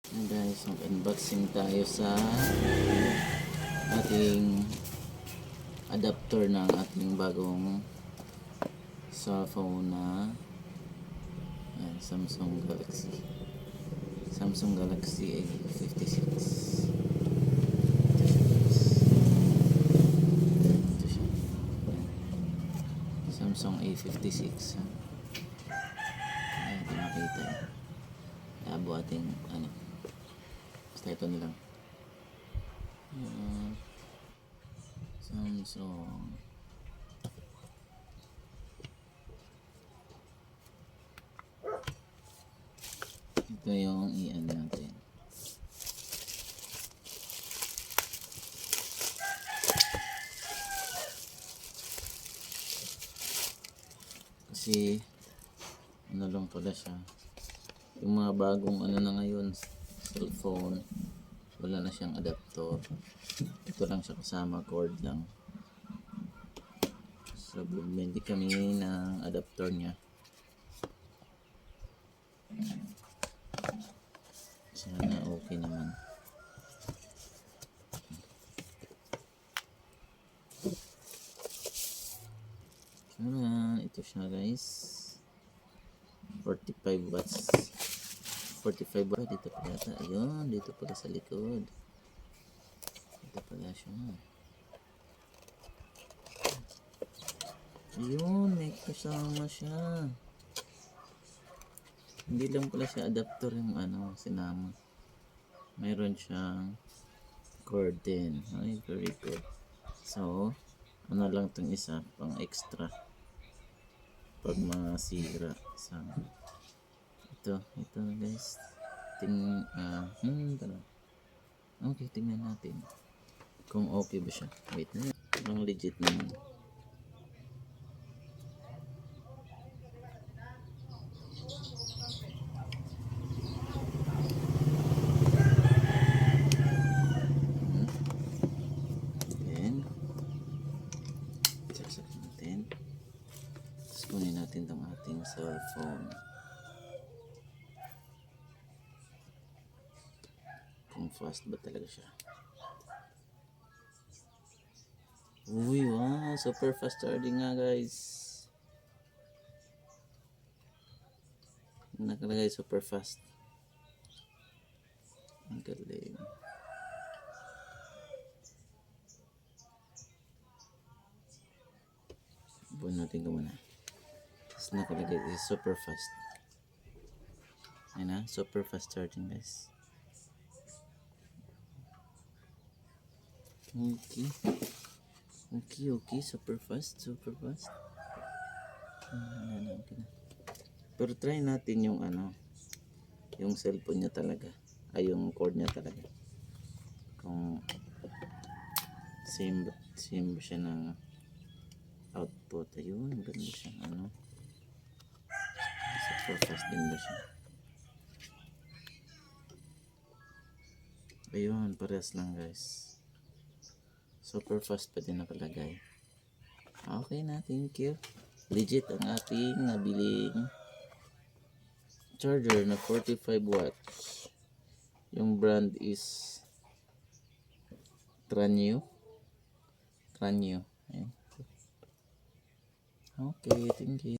Ayan guys, mag-unboxing tayo sa ating adapter ng ating bagong cellphone na Samsung Galaxy A56. Ito siya. Samsung A56. Ayan, hindi makita. Labo ating ano. Basta ito nilang Samsung. Ito yung ian natin. Kasi ano lang pala siya. Yung mga bagong ano na ngayon, cellphone, wala na siyang adapter. Ito lang siya kasama, cord lang. So bumili kami ng adapter niya. Sana okay naman. Sana ito siya guys. 45 watts. 45 watts. Dito pala ata. Ayun, dito pala sa likod. Dito pala siya. Ayun, may kasama siya. Hindi lang pala siya adapter yung ano, sinama. Mayroon siyang cord din. Ay, very good. So, ano lang itong isa, pang extra. Pag masira. So, ito guys. Okay, tingnan natin. Kung okay ba siya. Wait na. Parang legit naman. Kunin natin itong ating cellphone. Kung fast ba talaga siya. Uy, wow, super fast charging nga guys. Nakalagay super fast. Ang galing. Buwan natin ito muna. Tapos nakalagay is super fast. Ayan na, super fast charging guys. Okay, super fast. Okay na. Pero try natin yung ano, yung cellphone niya talaga. Ay, yung cord niya talaga. Kung same ba siya ng output. Ayun, ganda siya. Ano, super fast din ba siya? Ayun, parehas lang guys. Super fast pa din nakalagay. Okay na, thank you. Legit ang ating nabiling charger na 45 watts. Yung brand is Tranio. Ayan. Okay, thank you.